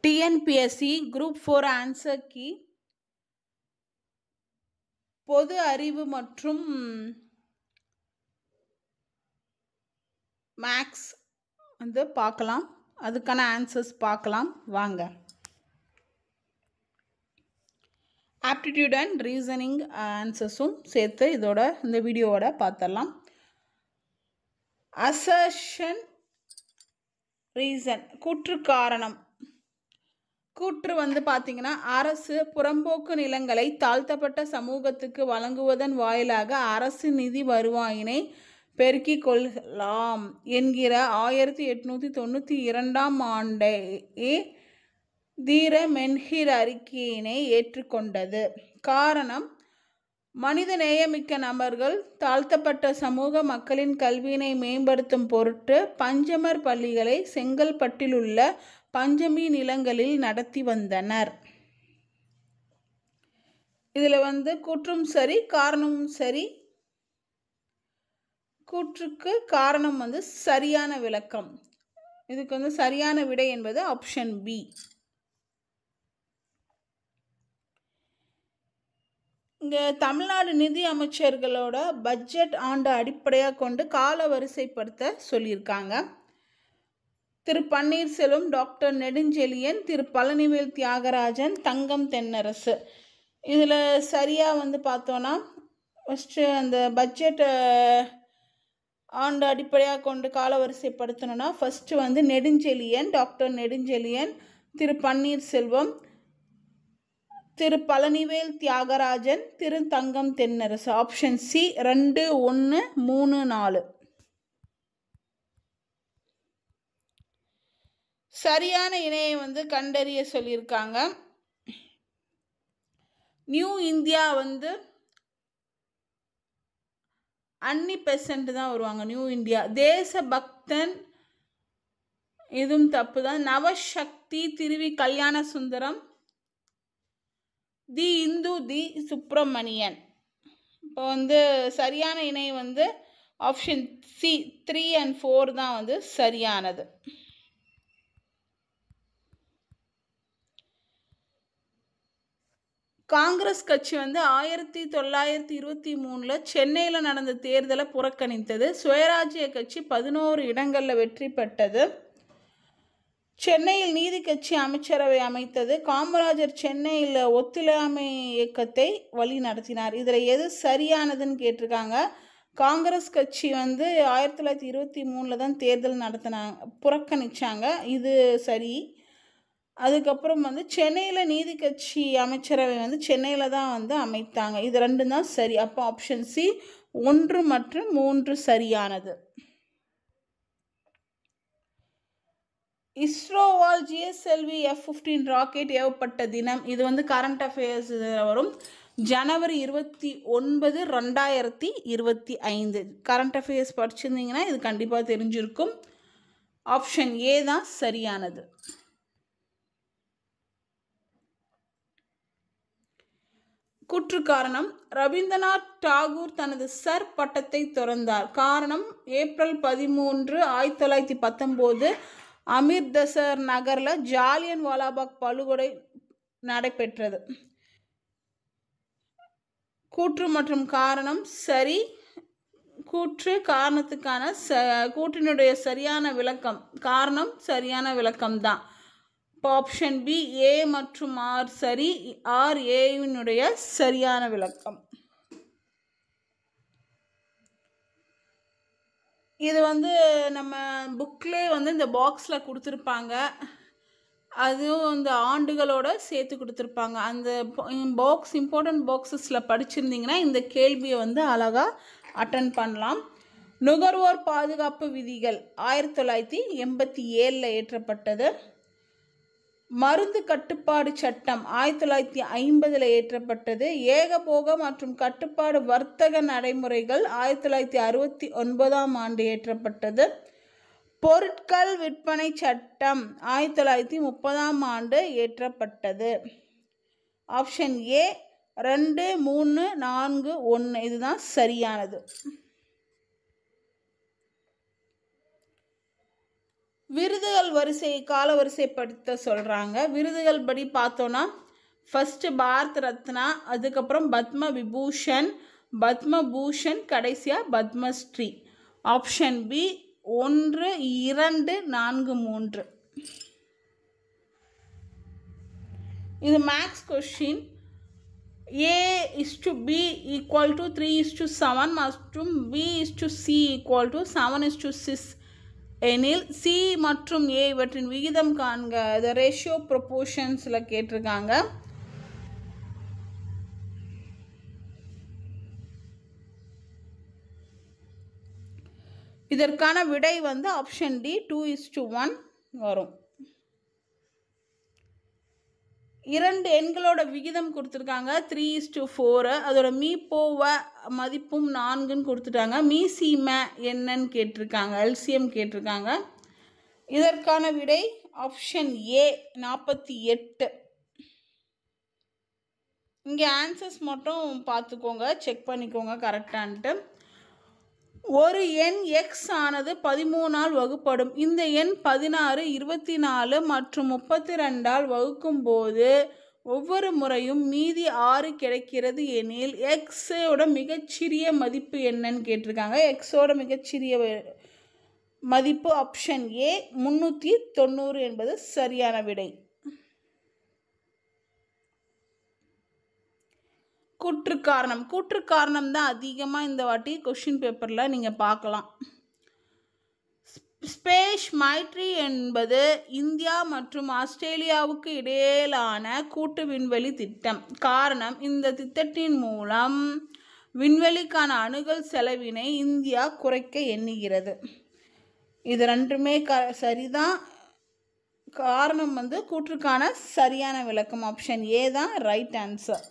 TNPSC group 4 answer key பொது அறிவு மற்றும் மேக்ஸ் வந்து பார்க்கலாம். அதுக்கான ஆன்சர்ஸ் பார்க்கலாம் வாங்க. ஆப்டிடியூட் அண்ட் ரீசனிங் ஆன்சர்ஸும் சேர்த்து இதோட இந்த வீடியோவோட பார்த்துடலாம். அசர்ஷன் ரீசன் கூற்று காரணம். கூற்று வந்து பார்த்தீங்கன்னா, அரசு புறம்போக்கு நிலங்களை தாழ்த்தப்பட்ட சமூகத்துக்கு வழங்குவதன் வாயிலாக அரசு நிதி வருவாயினை பெருக்கிக் கொள்ளலாம் என்கிற 1892 ஆண்டே தீர மென்ஹிர் அறிக்கையினை ஏற்றுக்கொண்டது. காரணம், மனித நேயமிக்க நபர்கள் தாழ்த்தப்பட்ட சமூக மக்களின் கல்வியினை மேம்படுத்தும் பொருட்டு பஞ்சமர் பள்ளிகளை செங்கல்பட்டிலுள்ள பஞ்சமி நிலங்களில் நடத்தி வந்தனர். இதில் வந்து கூற்றும் சரி காரணமும் சரி. கூற்றுக்கு காரணம் வந்து சரியான விளக்கம். இதுக்கு வந்து சரியான விடை என்பது ஆப்ஷன் பி. இங்கே தமிழ்நாடு நிதி அமைச்சர்களோட பட்ஜெட் ஆண்டு அடிப்படையாக கொண்டு கால வரிசைப்படுத்த சொல்லியிருக்காங்க. திரு பன்னீர்செல்வம், டாக்டர் நெடுஞ்செழியன், திரு பழனிவேல் தியாகராஜன், தங்கம் தென்னரசு. இதில் சரியாக வந்து பார்த்தோன்னா ஃபஸ்ட்டு அந்த பட்ஜெட் ஆண்டு அடிப்படையாக கொண்டு கால வரிசைப்படுத்தணும்னா ஃபஸ்ட்டு வந்து Nedunchezhiyan, doctor Nedunchezhiyan, Thiru Panneerselvam, Thiru Palanivel Thiagarajan, Thiru Thangam Thennarasu. Option C 2, 1, 3, 4. சரியான இணையை வந்து கண்டறிய சொல்லியிருக்காங்க. நியூ இந்தியா வந்து அன்னி பெசன்ட் தான் வருவாங்க. New India. தேசபக்தன் இதுவும் தப்பு தான். நவசக்தி திருவி கல்யாண சுந்தரம், தி இந்து தி சுப்பிரமணியன். இப்போ வந்து சரியான இணை வந்து ஆப்ஷன் சி 3 and 4 தான் வந்து சரியானது. காங்கிரஸ் கட்சி வந்து 1923 சென்னையில் நடந்த தேர்தலை புறக்கணித்தது. சுயராஜ்ய கட்சி 11 இடங்களில் வெற்றி பெற்றது. சென்னையில் நீதி கட்சி அமைச்சரவை அமைத்தது. காமராஜர் சென்னையில் ஒத்துழையாமை இயக்கத்தை வழி நடத்தினார். இதில் எது சரியானதுன்னு கேட்டிருக்காங்க. காங்கிரஸ் கட்சி வந்து 1923 தான் தேர்தல் நடத்தினாங்க, புறக்கணிச்சாங்க. இது சரி. அதுக்கப்புறம் வந்து சென்னையில் நீதி கட்சி அமைச்சரவை வந்து சென்னையில் தான் வந்து அமைத்தாங்க. இது 2 தான் சரி. அப்போ ஆப்ஷன் சி 1 மற்றும் 3 சரியானது. இஸ்ரோவால் ஜிஎஸ்எல்வி F-15 ராக்கெட் ஏவப்பட்ட தினம். இது வந்து கரண்ட் அஃபேர்ஸ் வரும். ஜனவரி 29, 2025. கரண்ட் அஃபேர்ஸ் படிச்சிருந்தீங்கன்னா இது கண்டிப்பாக தெரிஞ்சிருக்கும். ஆப்ஷன் ஏ தான் சரியானது. கூற்று காரணம். ரவீந்திரநாத் டாகூர் தனது சர் பட்டத்தை துறந்தார். காரணம், ஏப்ரல் 13, 1919 அமிர்தசர் நகரில் ஜாலியன் வாலாபாக் படுகொலை நடைபெற்றது. கூற்று மற்றும் காரணம் சரி. கூற்று காரணத்துக்கான கூற்றினுடைய சரியான விளக்கம். காரணம் சரியான விளக்கம் தான். ஆப்ஷன் பி ஏ மற்றும் ஆர் சரி. ஆர் ஏவினுடைய சரியான விளக்கம். இது வந்து நம்ம புக்லேயே வந்து இந்த பாக்ஸில் கொடுத்துருப்பாங்க. அதுவும் இந்த ஆண்டுகளோட சேர்த்து கொடுத்துருப்பாங்க. அந்த பாக்ஸ் இம்பார்ட்டன்ட் பாக்ஸஸில் படிச்சிருந்தீங்கன்னா இந்த கேள்வியை வந்து அழகாக அட்டன் பண்ணலாம். நுகர்வோர் பாதுகாப்பு விதிகள் 1987 ஏற்றப்பட்டது. மருந்து கட்டுப்பாடு சட்டம் 1950 ஏற்றப்பட்டது. ஏகபோக மற்றும் கட்டுப்பாடு வர்த்தக நடைமுறைகள் 1969 ஏற்றப்பட்டது. பொருட்கள் விற்பனை சட்டம் 1930 ஏற்றப்பட்டது. ஆப்ஷன் ஏ 2, 3, 4, 1 இதுதான் சரியானது. விருதுகள் வரிசையை காலவரிசைப்படுத்த சொல்கிறாங்க. விருதுகள் படி பார்த்தோன்னா ஃபஸ்ட்டு பாரத் ரத்னா, அதுக்கப்புறம் பத்ம விபூஷன், பத்மபூஷன், கடைசியாக பத்மஸ்ரீ. Option B 1, 2, 4, 3. இது மேக்ஸ் கொஷின். A/B = 3:7 மற்றும் B/C = 7:6 எனில் C மற்றும் A இவற்றின் விகிதம் காண்க. த ரேஷியோ ப்ரொபோர்ஷன்ஸில் கேட்டிருக்காங்க. இதற்கான விடை வந்து ஆப்ஷன் டி 2:1 வரும். 2 எண்களோட விகிதம் கொடுத்துருக்காங்க 3:4. அதோட மீப்போவ மதிப்பும் 4ன்னு கொடுத்துட்டாங்க. மீசிம என்னன்னு கேட்டிருக்காங்க, எல்சிஎம் கேட்டிருக்காங்க. இதற்கான விடை ஆப்ஷன் ஏ 48. இங்கே ஆன்சர்ஸ் மட்டும் பார்த்துக்கோங்க, செக் பண்ணிக்கோங்க கரெக்டான்ட்டு. ஒரு எண் எக்ஸ் ஆனது 13ஆல் வகுப்படும். இந்த எண் 16, 24 மற்றும் 32ஆல் வகுக்கும் போது ஒவ்வொரு முறையும் மீதி 6 கிடைக்கிறது எனில் எக்ஸோட மிகச்சிறிய மதிப்பு என்னன்னு கேட்டிருக்காங்க. எக்ஸோட மிகச்சிறிய மதிப்பு ஆப்ஷன் ஏ 390 என்பது சரியான விடை. கூற்று காரணம் தான் அதிகமாக இந்த வாட்டி கொஷின் பேப்பரில் நீங்கள் பார்க்கலாம். ஸ்பேஸ் மைட்ரி என்பது இந்தியா மற்றும் ஆஸ்திரேலியாவுக்கு இடையிலான கூட்டு விண்வெளி திட்டம். காரணம், இந்த திட்டத்தின் மூலம் விண்வெளிக்கான அணுகல் செலவினை இந்தியா குறைக்க எண்ணுகிறது. இது ரெண்டுமே சரிதான். காரணம் வந்து கூற்றுக்கான சரியான விளக்கம் ஆப்ஷன் ஏ தான் ரைட் ஆன்சர்.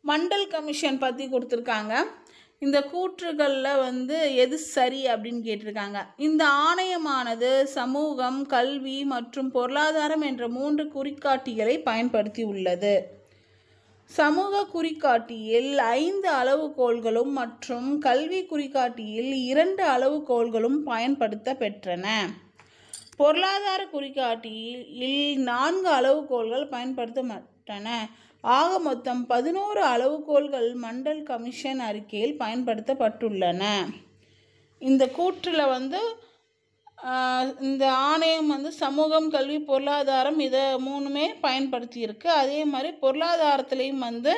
மண்டல் கமிஷன் பற்றி கொடுத்துருக்காங்க. இந்த கூற்றுகளில் வந்து எது சரி அப்படின்னு கேட்டிருக்காங்க. இந்த ஆணையமானது சமூகம், கல்வி மற்றும் பொருளாதாரம் என்ற 3 குறிகாட்டிகளை பயன்படுத்தி உள்ளது. சமூக குறிகாட்டியில் 5 அளவுகோல்களும் மற்றும் கல்வி குறிகாட்டியில் 2 அளவுகோல்களும் பயன்படுத்த பெற்றன. பொருளாதார குறிகாட்டியில் 4 அளவுகோல்கள் பயன்படுத்தப்பட்டன. ஆக மொத்தம் 11 அளவுகோல்கள் மண்டல் கமிஷன் அறிக்கையில் பயன்படுத்தப்பட்டுள்ளன. இந்த கூற்றில் வந்து இந்த ஆணையம் வந்து சமூகம், கல்வி, பொருளாதாரம் இதை 3மே பயன்படுத்தியிருக்கு. அதே மாதிரி பொருளாதாரத்துலேயும் வந்து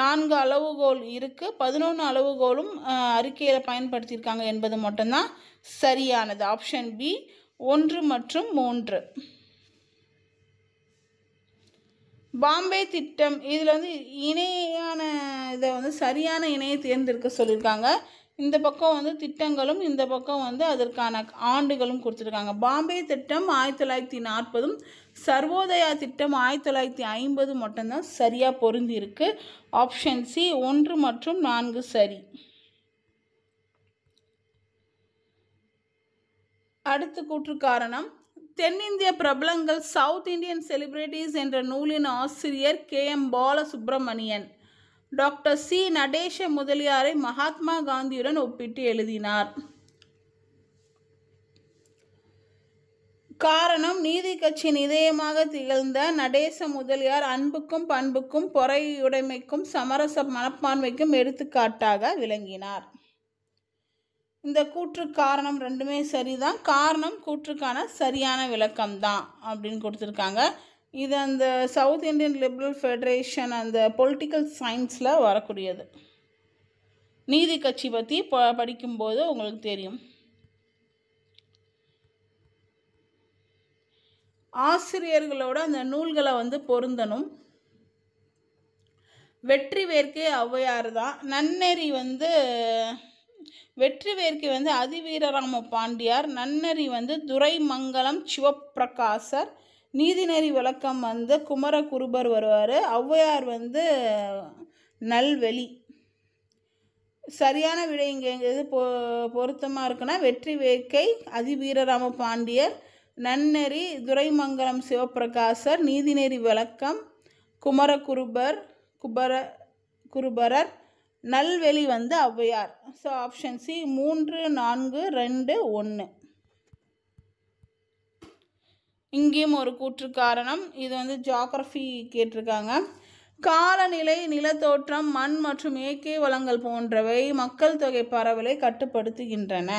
4 அளவுகோல் இருக்குது, 11 அளவுகோலும் அறிக்கையில் பயன்படுத்தியிருக்காங்க என்பது மட்டும்தான் சரியானது. ஆப்ஷன் பி 1 மற்றும் 3. பாம்பே திட்டம், இதில் வந்து இணையான இதை வந்து சரியான இணையை தேர்ந்தெடுக்க சொல்லியிருக்காங்க. இந்த பக்கம் வந்து திட்டங்களும் இந்த பக்கம் வந்து அதற்கான ஆண்டுகளும் கொடுத்துருக்காங்க. பாம்பே திட்டம் 1940, சர்வோதயா திட்டம் 1950 மட்டும்தான் சரியாக பொருந்தி இருக்கு. ஆப்ஷன் சி 1 மற்றும் 4 சரி. அடுத்த கூற்று காரணம், தென்னிந்திய பிரபலங்கள் சவுத் இந்தியன் செலிபிரிட்டிஸ் என்ற நூலின் ஆசிரியர் KM Balasubramanian doctor C Natesa முதலியாரை Mahatma காந்தியுடன் ஒப்பிட்டு எழுதினார். காரணம், நீதி கட்சியின் இதயமாக திகழ்ந்த நடேச முதலியார் அன்புக்கும் பண்புக்கும் பொறையுடைமைக்கும் சமரச மனப்பான்மைக்கும் எடுத்துக்காட்டாக விளங்கினார். இந்த கூற்று காரணம் ரெண்டுமே சரிதான். காரணம் கூற்றுக்கான சரியான விளக்கம் தான் அப்படின்னு கொடுத்துருக்காங்க. இது அந்த சவுத் இந்தியன் லிபரல் ஃபெடரேஷன் அந்த பொலிட்டிக்கல் சயின்ஸில் வரக்கூடியது. நீதி கட்சி பற்றி படிக்கும்போது உங்களுக்கு தெரியும். ஆசிரியர்களோட அந்த நூல்களை வந்து பொருந்தணும். வெற்றி வேர்க்கை ஔவையார் தான். நன்னெறி வந்து வெற்றி வேர்க்கை வந்து அதிவீரராம பாண்டியார். நன்னெறி வந்து துரைமங்கலம் சிவப்பிரகாசர். நீதிநெறி விளக்கம் வந்து குமரகுருபர் வருவார். ஔவையார் வந்து நல்வெளி. சரியான விடை இங்கே எது பொருத்தமாக இருக்குன்னா வெற்றி வேர்க்கை அதிவீரராம பாண்டியர், நன்னெறி துரைமங்கலம் சிவப்பிரகாசர், நீதிநெறி விளக்கம் குமரகுருபரர், நல்வெளி வந்து ஔவையார். So option C 3, 4, 2, 1. இங்கேயும் ஒரு கூற்று காரணம். இது வந்து ஜியாகிரஃபி கேட்டிருக்காங்க. காலநிலை, நிலத்தோற்றம், மண் மற்றும் இயற்கை வளங்கள் போன்றவை மக்கள் தொகை பரவலை கட்டுப்படுத்துகின்றன.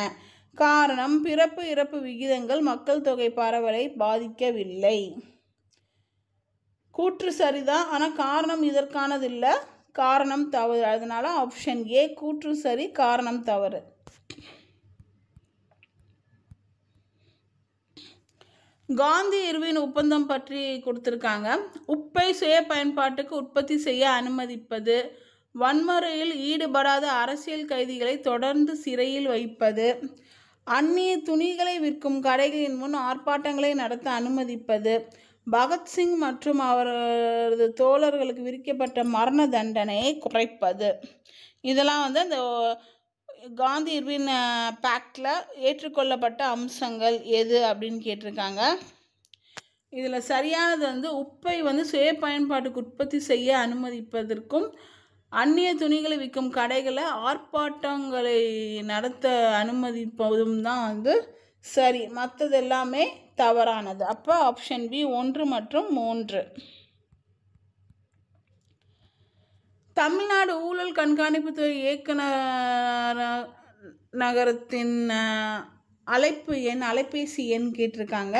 காரணம், பிறப்பு இறப்பு விகிதங்கள் மக்கள் தொகை பரவலை பாதிக்கவில்லை. கூற்று சரிதான், ஆனால் காரணம் இதற்கானது இல்லை, காரணம் தவறு. அதனால ஆப்ஷன் ஏ கூற்று சரி, காரணம் தவறு. காந்தி இர்வின் ஒப்பந்தம் பற்றி கொடுத்துருக்காங்க. உப்பை சுய பயன்பாட்டுக்கு உற்பத்தி செய்ய அனுமதிப்பது, வன்முறையில் ஈடுபடாத அரசியல் கைதிகளை தொடர்ந்து சிறையில் வைப்பது, அந்நிய துணிகளை விற்கும் கடைகளின் முன் ஆர்ப்பாட்டங்களை நடத்த அனுமதிப்பது, பகத்சிங் மற்றும் அவரது தோழர்களுக்கு விதிக்கப்பட்ட மரண தண்டனையை குறைப்பது. இதெல்லாம் வந்து அந்த காந்தி இர்வின் பேக்டில் ஏற்றுக்கொள்ளப்பட்ட அம்சங்கள் எது அப்படின்னு கேட்டிருக்காங்க. இதில் சரியானது வந்து உப்பை வந்து சுய பயன்பாட்டுக்கு உற்பத்தி செய்ய அனுமதிப்பதற்கும் அந்நிய துணிகளை விற்கும் கடைகளை ஆர்ப்பாட்டங்களை நடத்த அனுமதிப்பதும் தான் வந்து சரி. மற்றது எல்லாமே தவறானது. அப்போ ஆப்ஷன் பி 1 மற்றும் 3. தமிழ்நாடு ஊழல் கண்காணிப்புத்துறை இயக்குனர் நகரத்தின் அலைபேசி எண் கேட்டிருக்காங்க.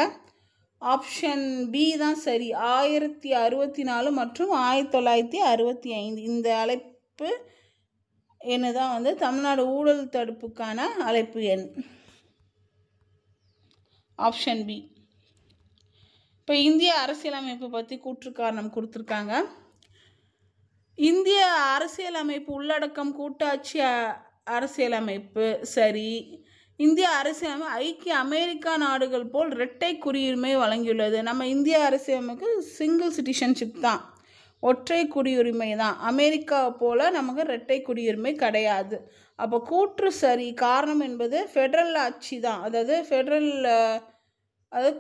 ஆப்ஷன் பி தான் சரி. 1064 மற்றும் 1965 இந்த அழைப்பு எண்ணு தான் வந்து தமிழ்நாடு ஊழல் தடுப்புக்கான அழைப்பு எண். Option B. இப்போ இந்திய அரசியலமைப்பு பற்றி கூற்று காரணம் கொடுத்துருக்காங்க. இந்திய அரசியலமைப்பு உள்ளடக்கம் கூட்டாட்சி அரசியலமைப்பு சரி. இந்திய அரசியலமைப்பு ஐக்கிய அமெரிக்கா நாடுகள் போல் இரட்டை குடியுரிமை வழங்கியுள்ளது. நம்ம இந்திய அரசியலமைப்பு சிங்கிள் சிட்டிசன்ஷிப் தான், ஒற்றை குடியுரிமை தான். அமெரிக்கா போல் நமக்கு இரட்டை குடியுரிமை கிடையாது. அப்போ கூற்று சரி. காரணம் என்பது ஃபெடரல் ஆட்சி தான், அதாவது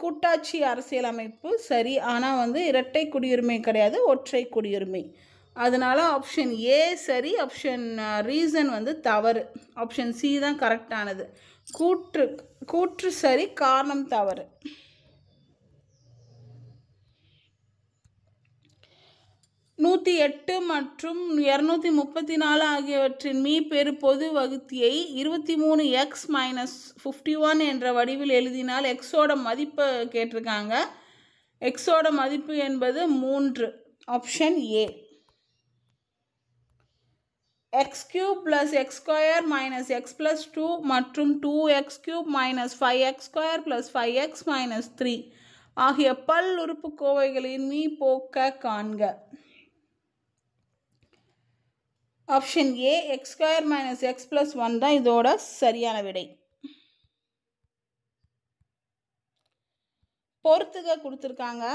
கூட்டாட்சி அரசியலமைப்பு சரி, ஆனால் வந்து இரட்டை குடியுரிமை கிடையாது, ஒற்றை குடியுரிமை. அதனால ஆப்ஷன் ஏ சரி. ஆப்ஷன் ரீசன் வந்து தவறு. ஆப்ஷன் சி தான் கரெக்டானது. கூற்று சரி, காரணம் தவறு. நூற்றி 8 மற்றும் 234 ஆகியவற்றின் மீப்பெரு பொது வகுத்தியை 23x - 51 என்ற வடிவில் எழுதினால் எக்ஸோட மதிப்பு கேட்டிருக்காங்க. எக்ஸோட மதிப்பு என்பது 3. Option A. x³ + x² - x + 2 மற்றும் 2x³ - 5x² + 5x - 3 ஆகிய பல்லுறுப்புக்கோவைகளின் மீப்போக்க காண்க. ஆப்ஷன் ஏ x² - x + 1 தான் இதோட சரியான விடை. பொறுத்துக கொடுத்துருக்காங்க.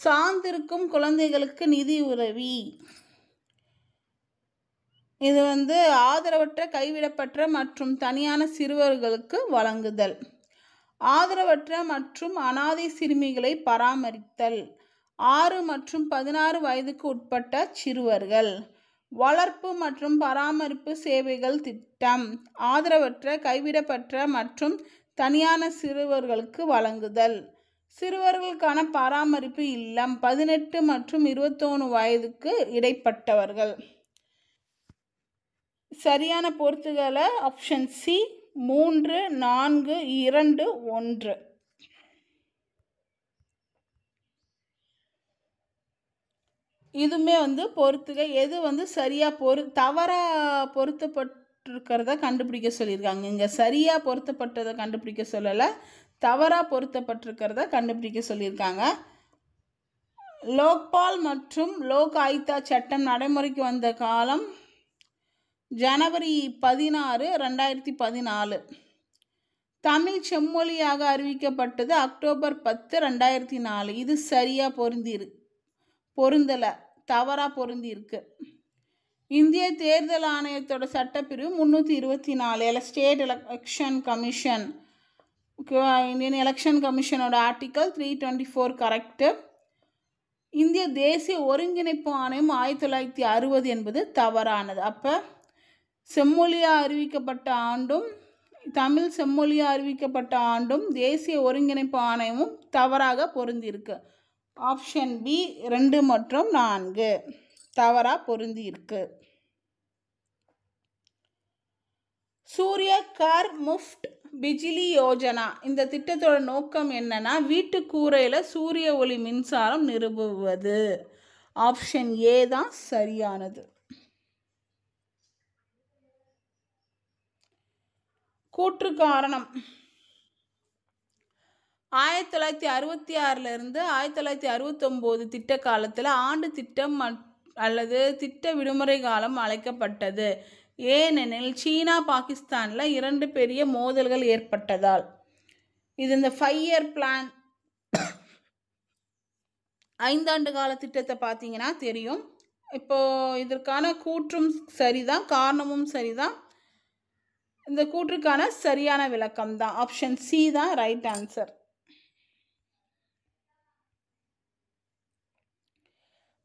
சார்ந்திருக்கும் குழந்தைகளுக்கு நிதி உதவி. இது வந்து ஆதரவற்ற, கைவிடப்பட்ட மற்றும் தனியான சிறுவர்களுக்கு வழங்குதல். ஆதரவற்ற மற்றும் அனாதை சிறுமிகளை பராமரித்தல். 6 மற்றும் 16 வயதுக்கு உட்பட்ட சிறுவர்கள். வளர்ப்பு மற்றும் பராமரிப்பு சேவைகள் திட்டம். ஆதரவற்ற, கைவிடப்பட்ட மற்றும் தனியான சிறுவர்களுக்கு வழங்குதல். சிறுவர்களுக்கான பராமரிப்பு இல்லம். 18 மற்றும் 21 வயதுக்கு இடைப்பட்டவர்கள். சரியான பொறுத்துகளை ஆப்ஷன் சி 3, 4, 2, 1. இதுவுமே வந்து பொறுத்துக. எது வந்து சரியாக தவறாக பொருத்தப்பட்டிருக்கிறத கண்டுபிடிக்க சொல்லியிருக்காங்க. இங்கே சரியாக பொருத்தப்பட்டதை கண்டுபிடிக்க சொல்லலை, தவறாக பொருத்தப்பட்டிருக்கிறத கண்டுபிடிக்க சொல்லியிருக்காங்க. லோக்பால் மற்றும் லோக் ஆயுக்தா சட்டம் நடைமுறைக்கு வந்த காலம் ஜனவரி 16, 2014. தமிழ் செம்மொழியாக அறிவிக்கப்பட்டது அக்டோபர் 10, 2004. இது சரியாக பொருந்தலை, தவறாக பொருந்திருக்கு. இந்திய தேர்தல் ஆணையத்தோட சட்டப்பிரிவு 324. ஸ்டேட் எலெக்ஷன் கமிஷன், ஓகேவா, இந்தியன் எலெக்ஷன் கமிஷனோட ஆர்டிக்கல் 324 கரெக்டு. இந்திய தேசிய ஒருங்கிணைப்பு ஆணையம் 1960 என்பது தவறானது. அப்போ செம்மொழியாக அறிவிக்கப்பட்ட ஆண்டும் தமிழ் செம்மொழியாக அறிவிக்கப்பட்ட ஆண்டும் தேசிய ஒருங்கிணைப்பு ஆணையமும் தவறாக பொருந்திருக்கு. ஆப்ஷன் பி 2 மற்றும் 4 தவறாக பொருந்திருக்கு. சூரிய கர் முஃப்ட் பிஜிலி யோஜனா இந்த திட்டத்தோட நோக்கம் என்னன்னா வீட்டு கூரையில் சூரிய ஒளி மின்சாரம் நிறுவுவது. ஆப்ஷன் ஏ தான் சரியானது. கூற்று காரணம் 1966 1969 திட்ட காலத்தில் ஆண்டு திட்டம் அல்லது திட்ட விடுமுறை காலம் அழைக்கப்பட்டது. ஏனெனில் சீனா பாகிஸ்தானில் 2 பெரிய மோதல்கள் ஏற்பட்டதால். இது இந்த 5 இயர் பிளான் 5 ஆண்டு கால திட்டத்தை பார்த்தீங்கன்னா தெரியும். இப்போது இதற்கான கூற்றும் சரிதான், காரணமும் சரிதான். இந்த கூற்றுக்கான சரியான விளக்கம் தான் ஆப்ஷன் சி தான் ரைட் ஆன்சர்.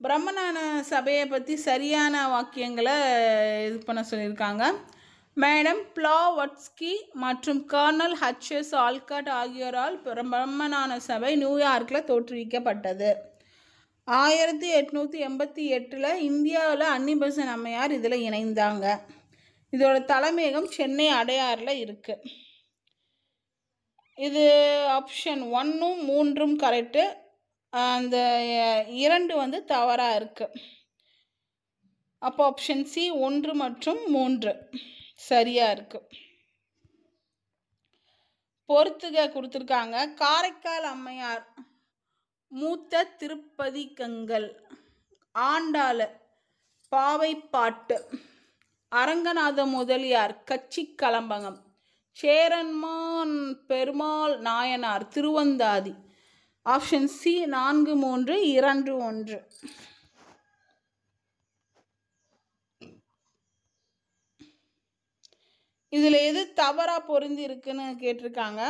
பிரம்மஞான சபையை பற்றி சரியான வாக்கியங்களை இது பண்ண சொல்லியிருக்காங்க. மேடம் பிளாவட்ஸ்கி மற்றும் கர்னல் ஹச்.எஸ். ஆல்காட் ஆகியோரால் பிரம்மஞான சபை நியூயார்க்கில் தோற்றுவிக்கப்பட்டது. 1888 இந்தியாவில் அன்னிபெசன்ட் அம்மையார் இதில் இணைந்தாங்க. இதோட தலைமையகம் சென்னை அடையாறில் இருக்குது. இது ஆப்ஷன் 1ம் 3ம் கரெக்டு. அந்த 2 வந்து தவறாக இருக்குது. அப்போ ஆப்ஷன் சி 1 மற்றும் 3 சரியாக இருக்குது. பொறுத்துக கொடுத்துருக்காங்க. காரைக்கால் அம்மையார், மூத்த திருப்பதிகங்கள், ஆண்டாள், பாவைப்பாட்டு, அரங்கநாத முதலியார், கட்சி கலம்பகம், சேரன்மான் பெருமாள் நாயனார், திருவந்தாதி. Option C 4 3 2 1. இதில் எது தவறாக பொருந்தி இருக்குன்னு கேட்டிருக்காங்க.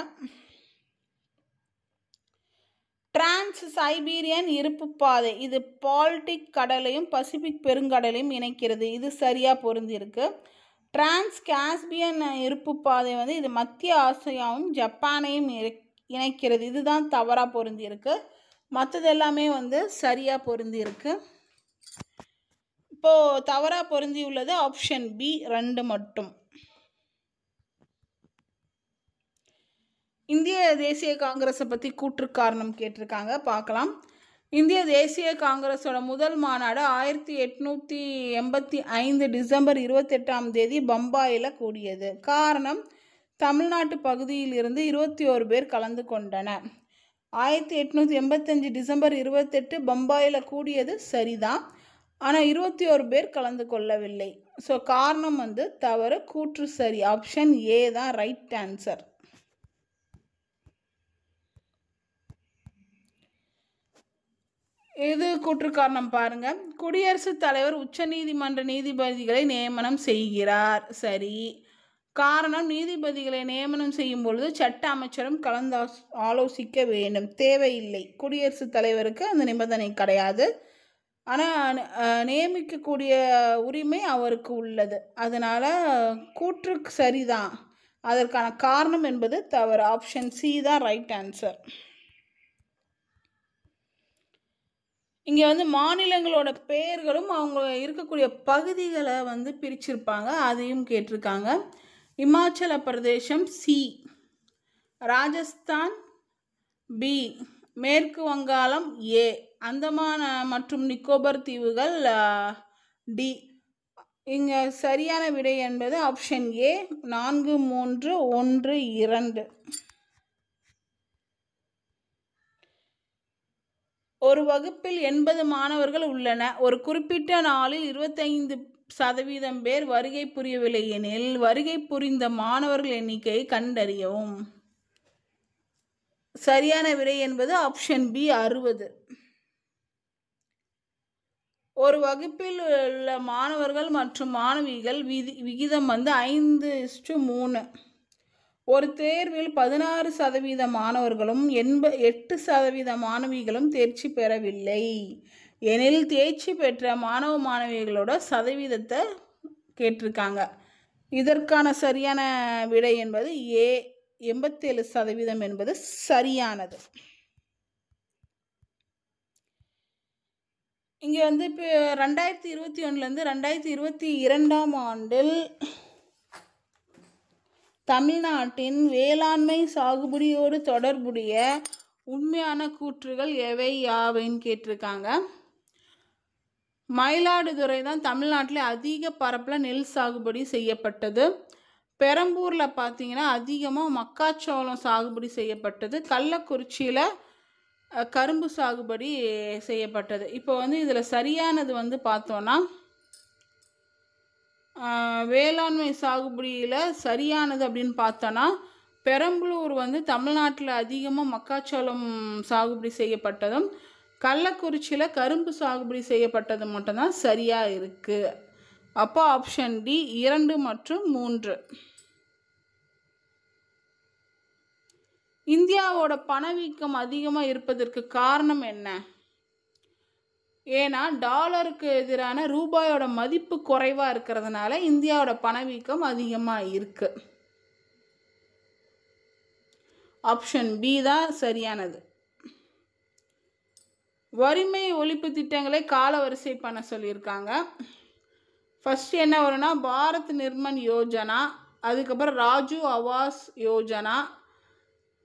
டிரான்ஸ் சைபீரியன் இருப்பு பாதை இது பால்டிக் கடலையும் பசிபிக் பெருங்கடலையும் இணைக்கிறது. இது சரியாக பொருந்திருக்கு. டிரான்ஸ் காஸ்பியன் இருப்பு பாதை வந்து இது மத்திய ஆசியாவும் ஜப்பானையும் இணைக்கிறது. இதுதான் தவறாக பொருந்திருக்கு. மற்றது எல்லாமே வந்து சரியாக பொருந்திருக்கு. இப்போது தவறாக பொருந்தி உள்ளது ஆப்ஷன் பி 2 மட்டும். இந்திய தேசிய காங்கிரஸை பற்றி கூற்று காரணம் கேட்டிருக்காங்க, பார்க்கலாம். இந்திய தேசிய காங்கிரஸோட முதல் மாநாடு 1885 டிசம்பர் 28 பம்பாயில் கூடியது. காரணம் தமிழ்நாட்டு பகுதியில் இருந்து 21 பேர் கலந்து கொண்டனர். 1885 டிசம்பர் 28 பம்பாயில் கூடியது சரிதான், ஆனால் 21 பேர் கலந்து கொள்ளவில்லை. ஸோ காரணம் வந்து தவறு, கூற்று சரி. ஆப்ஷன் ஏ தான் ரைட் ஆன்சர். இது கூற்று காரணம் பாருங்க. குடியரசுத் தலைவர் உச்சநீதிமன்ற நீதிபதிகளை நியமனம் செய்கிறார். சரி. காரணம் நீதிபதிகளை நியமனம் செய்யும் பொழுது சட்ட அமைச்சரும் கலந்து ஆலோசிக்க வேண்டும். தேவையில்லை. குடியரசுத் தலைவருக்கு அந்த நிபந்தனை கிடையாது. ஆனால் நியமிக்கக்கூடிய உரிமை அவருக்கு உள்ளது. அதனால் கூற்று சரிதான். அதற்கான காரணம் என்பது தவறு. ஆப்ஷன் சி தான் ரைட் ஆன்சர். இங்கே வந்து மாநிலங்களோட பெயர்களும் அவங்க இருக்கக்கூடிய பகுதிகளை வந்து பிரிச்சிருப்பாங்க, அதையும் கேட்டிருக்காங்க. இமாச்சல பிரதேசம் சி, ராஜஸ்தான் பி, மேற்கு வங்காளம் ஏ, அந்தமான் மற்றும் நிக்கோபர் தீவுகள் டி. இங்கே சரியான விடை என்பது ஆப்ஷன் ஏ 4 3 1 2. ஒரு வகுப்பில் 80 மாணவர்கள் உள்ளனர். ஒரு குறிப்பிட்ட நாளில் 25% பேர் வருகை புரியவில்லை எனில் வருகை புரிந்த மாணவர்கள் எண்ணிக்கையை கண்டறியவும். சரியான விடை என்பது ஆப்ஷன் பி 60. ஒரு வகுப்பில் உள்ள மாணவர்கள் மற்றும் மாணவிகள் விகிதம் வந்து 5:3. ஒரு தேர்வில் 16% மாணவர்களும் 8% மாணவிகளும் தேர்ச்சி பெறவில்லை எனில் தேர்ச்சி பெற்ற மாணவ மாணவிகளோட சதவீதத்தை கேட்டிருக்காங்க. இதற்கான சரியான விடை என்பது ஏ, 87% என்பது சரியானது. இங்கே வந்து இப்போ 2021லேருந்து 2022ஆம் ஆண்டில் தமிழ்நாட்டின் வேளாண்மை சாகுபடியோடு தொடர்புடைய உண்மையான கூற்றுகள் எவை யாவைன்னு கேட்டிருக்காங்க. மயிலாடுதுறை தான் தமிழ்நாட்டில் அதிக பரப்பில் நெல் சாகுபடி செய்யப்பட்டது. பெரம்பூரில் பார்த்தீங்கன்னா அதிகமாக மக்காச்சோளம் சாகுபடி செய்யப்பட்டது. கள்ளக்குறிச்சியில் கரும்பு சாகுபடி செய்யப்பட்டது. இப்போ வந்து இதில் சரியானது வந்து பார்த்தோன்னா வேளாண்மை சாகுபடியில் சரியானது அப்படின்னு பார்த்தோன்னா பெரம்பலூர் வந்து தமிழ்நாட்டில் அதிகமாக மக்காச்சோளம் சாகுபடி செய்யப்பட்டதும் கள்ளக்குறிச்சியில் கரும்பு சாகுபடி செய்யப்பட்டது மட்டும்தான் சரியாக இருக்குது. அப்போ ஆப்ஷன் டி 2 மற்றும் 3. இந்தியாவோட பணவீக்கம் அதிகமாக இருப்பதற்கு காரணம் என்ன? ஏன்னா டாலருக்கு எதிரான ரூபாயோட மதிப்பு குறைவாக இருக்கிறதுனால இந்தியாவோட பணவீக்கம் அதிகமாக இருக்குது. ஆப்ஷன் பி தான் சரியானது. வறுமை ஒழிப்பு திட்டங்களை காலவரிசை பண்ண சொல்லியிருக்காங்க. ஃபர்ஸ்ட் என்ன வரும்னா பாரத் நிர்மன் யோஜனா, அதுக்கப்புறம் ராஜு ஆவாஸ் யோஜனா,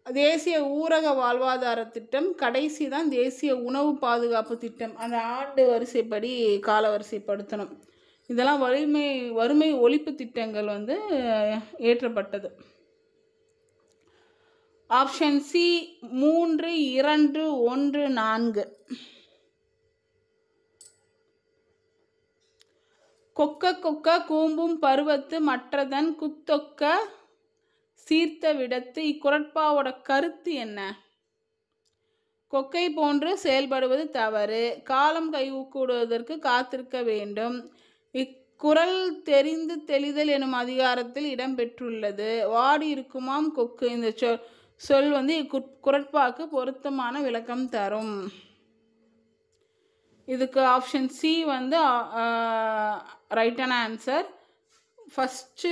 தேசிய ஊரக வாழ்வாதார திட்டம், கடைசி தான் தேசிய உணவு பாதுகாப்பு திட்டம். அந்த ஆண்டு வரிசைப்படி காலவரிசைப்படுத்தணும். இதெல்லாம் வறுமை ஒழிப்பு திட்டங்கள் வந்து ஏற்றப்பட்டது. Option C 3, 2, 1, 4. கொக்க கொக்க கூம்பும் பருவத்து மற்றதன் குத்தொக்க சீர்த்த விடத்து. இக்குறட்பாவோட கருத்து என்ன? கொக்கை போன்று செயல்படுவது தவறு, காலம் கைகூடுவதற்கு காத்திருக்க வேண்டும். இக்குறள் தெரிந்து தெளிதல் எனும் அதிகாரத்தில் இடம்பெற்றுள்ளது. வாடி இருக்குமாம் கொக்கு. இந்த சொல் வந்து இக்குறட்பாக்கு பொருத்தமான விளக்கம் தரும். இதுக்கு ஆப்ஷன் சி வந்து ரைட்டான ஆன்சர். ஃபஸ்ட்டு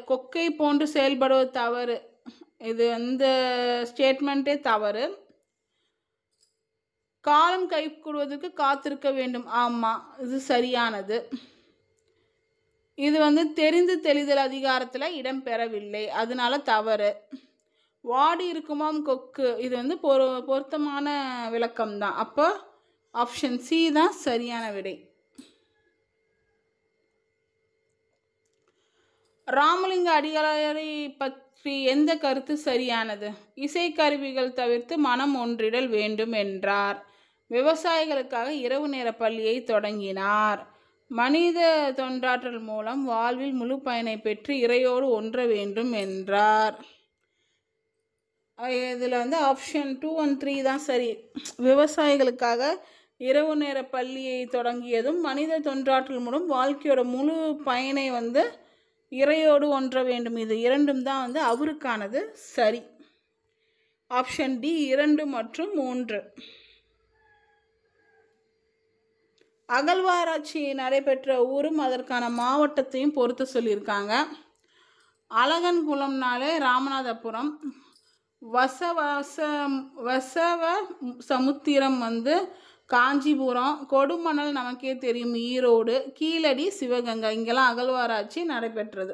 கொக்கை போன்று செயல்படுவது தவறு, இது இந்த ஸ்டேட்மெண்ட்டே தவறு. காலம் கைகூடுவதற்கு காத்திருக்க வேண்டும், ஆமாம் இது சரியானது. இது வந்து தெரிந்து தெளிதல் அதிகாரத்தில் இடம்பெறவில்லை, அதனால தவறு. வாடி இருக்குமாம் கொக்கு, இது வந்து பொருத்தமான விளக்கம்தான். அப்போ ஆப்ஷன் சி தான் சரியான விடை. ராமலிங்க அடிகளாரை பற்றி எந்த கருத்து சரியானது? இசைக்கருவிகள் தவிர்த்து மனம் ஒன்றிடல் வேண்டும் என்றார். விவசாயிகளுக்காக இரவு நேர பள்ளியை தொடங்கினார். மனித தொண்டாற்றல் மூலம் வாழ்வில் முழு பயனை பெற்று இறையோடு ஒன்ற வேண்டும் என்றார். இதில் வந்து ஆப்ஷன் 2 and 3 தான் சரி. விவசாயிகளுக்காக இரவு நேர பள்ளியை தொடங்கியதும் மனித தொண்டாற்றல் மூலம் வாழ்க்கையோட முழு பயனை வந்து இறையோடு ஒன்ற வேண்டும், இது இரண்டும் தான் வந்து அவருக்கானது சரி. ஆப்ஷன் டி 2 மற்றும் 3. அகழ்வாராய்ச்சி நடைபெற்ற ஊரும் அதற்கான மாவட்டத்தையும் பொறுத்து சொல்லியிருக்காங்க. அழகன்குளம்னாலே ராமநாதபுரம், வசவ சமுத்திரம் வந்து காஞ்சிபுரம், கொடுமணல் நமக்கே தெரியும் ஈரோடு, கீழடி சிவகங்கை, இங்கெல்லாம் அகழ்வாராய்ச்சி நடைபெற்றது.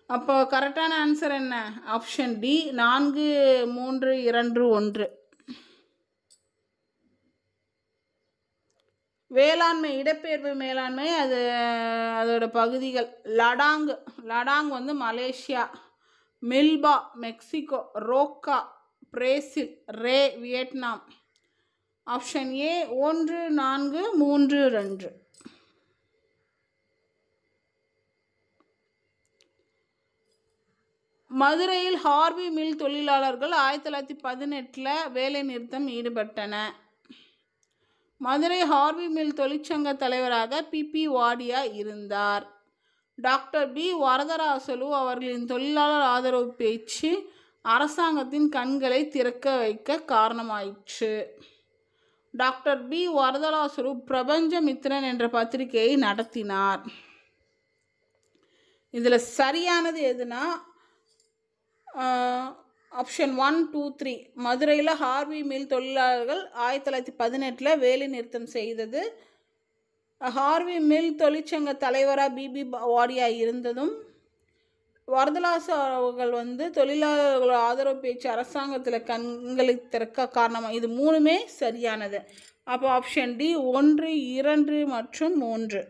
அப்போ கரெக்டான ஆன்சர் என்ன? Option D 4, 3, 2, 1. வேளாண்மை இடப்பெயர்வு மேலாண்மை அதோட பகுதிகள். லடாங் வந்து Malaysia, milpa Mexico, roca Brazil, ray Vietnam. Option A 1, 4, 3, 2. மதுரையில் ஹார்வி மில் தொழிலாளர்கள் 1918 வேலை நிறுத்தம் ஈடுபட்டன. மதுரை ஹார்வி மில் தொழிற்சங்க தலைவராக பி வாடியா இருந்தார். டாக்டர் பி வரதராசலு அவர்களின் தொழிலாளர் ஆதரவு பேச்சு அரசாங்கத்தின் கண்களை திறக்க வைக்க காரணமாயிற்று. டாக்டர் பி வரதராசலு பிரபஞ்சமித்திரன் என்ற பத்திரிகையை நடத்தினார். இதில் சரியானது எதுனா ஆப்ஷன் 1, 2, 3. மதுரையில் ஹார்வி மில் தொழிலாளர்கள் 1918 வேலை நிறுத்தம் செய்தது. ஹார்வி மில் தொழிற்சங்க தலைவராக பிபி வாடியா இருந்ததும், வரதராசு அவர்கள் தொழிலாளர்கள் ஆதரவு பேச்சு அரசாங்கத்தில் கண்களை திறக்க காரணமாக, இது 3மே சரியானது. அப்போ ஆப்ஷன் டி 1, 2 மற்றும் 3.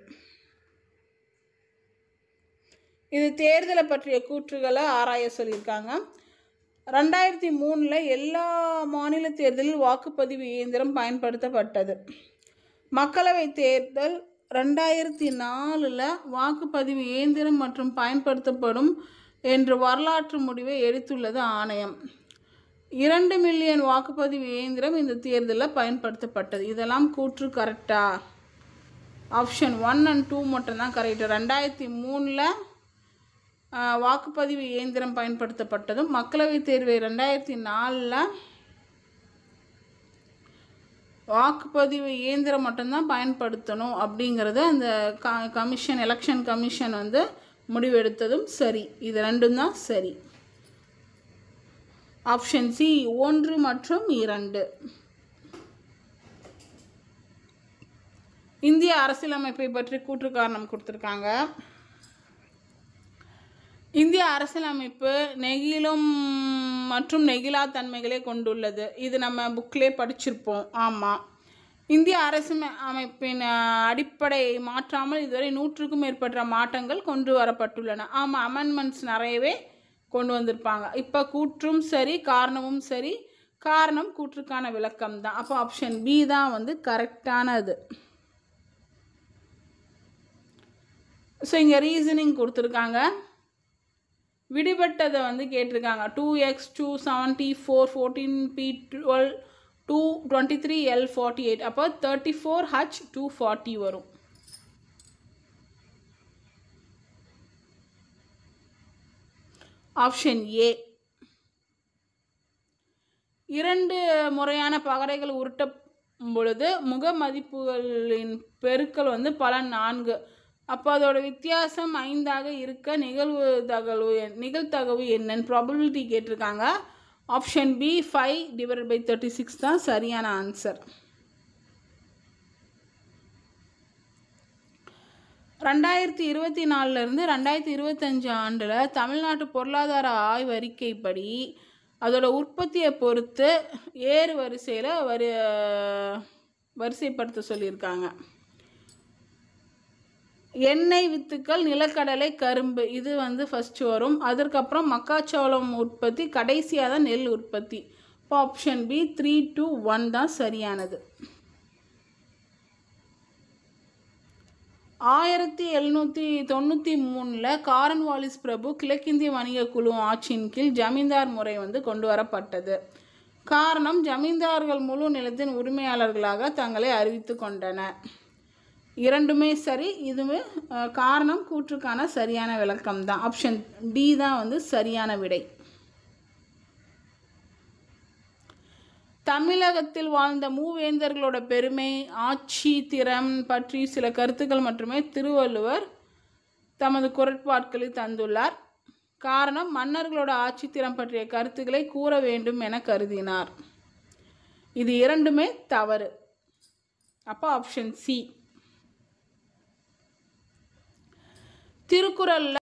இது தேர்தலை பற்றிய கூற்றுகளை ஆராய சொல்லியிருக்காங்க. 2003 எல்லா மாநில தேர்தலில் வாக்குப்பதிவு இயந்திரம் பயன்படுத்தப்பட்டது. மக்களவை தேர்தல் 2004 வாக்குப்பதிவு இயந்திரம் மற்றும் பயன்படுத்தப்படும் என்று வரலாற்று முடிவை எடுத்துள்ளது ஆணையம். 2 மில்லியன் வாக்குப்பதிவு இயந்திரம் இந்த தேர்தலில் பயன்படுத்தப்பட்டது. இதெல்லாம் கூற்று கரெக்டா? ஆப்ஷன் 1 and 2 மட்டும்தான் கரெக்டு. 2003 வாக்குப்பதிவு இயந்திரம் பயன்படுத்தப்பட்டதும், மக்களவை தேர்வை 2004 வாக்குப்பதிவு இயந்திரம் மட்டும்தான் பயன்படுத்தணும் அப்படிங்கிறது அந்த எலெக்ஷன் கமிஷன் முடிவெடுத்ததும் சரி. இது 2ம் தான் சரி. ஆப்ஷன் சி 1 மற்றும் 2. இந்திய அரசியலமைப்பை பற்றி கூற்று காரணம் கொடுத்துருக்காங்க. இந்திய அரசியலமைப்பு நெகிழும் மற்றும் நெகிழா தன்மைகளை கொண்டுள்ளது. இது நம்ம புக்லேயே படிச்சிருப்போம். ஆமாம், இந்திய அரசியலமைப்பின் அடிப்படையை மாற்றாமல் இதுவரை 100க்கும் மேற்பட்ட மாற்றங்கள் கொண்டு வரப்பட்டுள்ளன. ஆமாம், அமெண்ட்மெண்ட்ஸ் நிறையவே கொண்டு வந்திருப்பாங்க. இப்போ கூற்றும் சரி, காரணமும் சரி. காரணம் கூற்றுக்கான விளக்கம் தான். அப்போ ஆப்ஷன் பி தான் கரெக்டானது. ஸோ இங்கே ரீசனிங் கொடுத்துருக்காங்க. விடுபட்டதை கேட்டிருக்காங்க. 2x 274 14p12 223l48. அப்போ 34h 240 வரும். Option A. 2 முறையான பகடைகள் உருட்டும் பொழுது முக மதிப்புகளின் பெருக்கல் பலன் 4. அப்போ அதோட வித்தியாசம் 5ஆக இருக்க நிகழ்தகவு என்னன்னு ப்ராபபிலிட்டி கேட்டிருக்காங்க. ஆப்ஷன் பி 5/36 தான் சரியான ஆன்சர். 2024 2025 ஆண்டில் தமிழ்நாட்டு பொருளாதார ஆய்வறிக்கைப்படி அதோட உற்பத்தியை பொறுத்து ஏறு வரிசையில் வரிசைப்படுத்த சொல்லியிருக்காங்க. எண்ணெய் வித்துக்கள், நிலக்கடலை, கரும்பு இது ஃபஸ்ட்டு வரும். அதற்கப்புறம் மக்காச்சோளம் உற்பத்தி, கடைசியாக தான் நெல் உற்பத்தி. இப்போ ஆப்ஷன் பி 3 to 1 தான் சரியானது. 1793 காரன்வாலிஸ் பிரபு கிழக்கிந்திய வணிக குழு ஆட்சியின் கீழ் ஜமீன்தார் முறை கொண்டு வரப்பட்டது. காரணம், ஜமீன்தார்கள் முழு நிலத்தின் உரிமையாளர்களாக தங்களை அறிவித்து கொண்டனர். 2மே சரி. இதுவே காரணம் கூற்றுக்கான சரியான விளக்கம் தான். ஆப்ஷன் டி தான் சரியான விடை. தமிழகத்தில் வாழ்ந்த மூவேந்தர்களோட பெருமை, ஆட்சி திறம் பற்றி சில கருத்துக்கள் மட்டுமே திருவள்ளுவர் தமது குறட்பாட்களில் தந்துள்ளார். காரணம், மன்னர்களோட ஆட்சி திறம் பற்றிய கருத்துக்களை கூற வேண்டும் என கருதினார். இது 2மே தவறு. அப்போ ஆப்ஷன் சி. திருக்குறளில்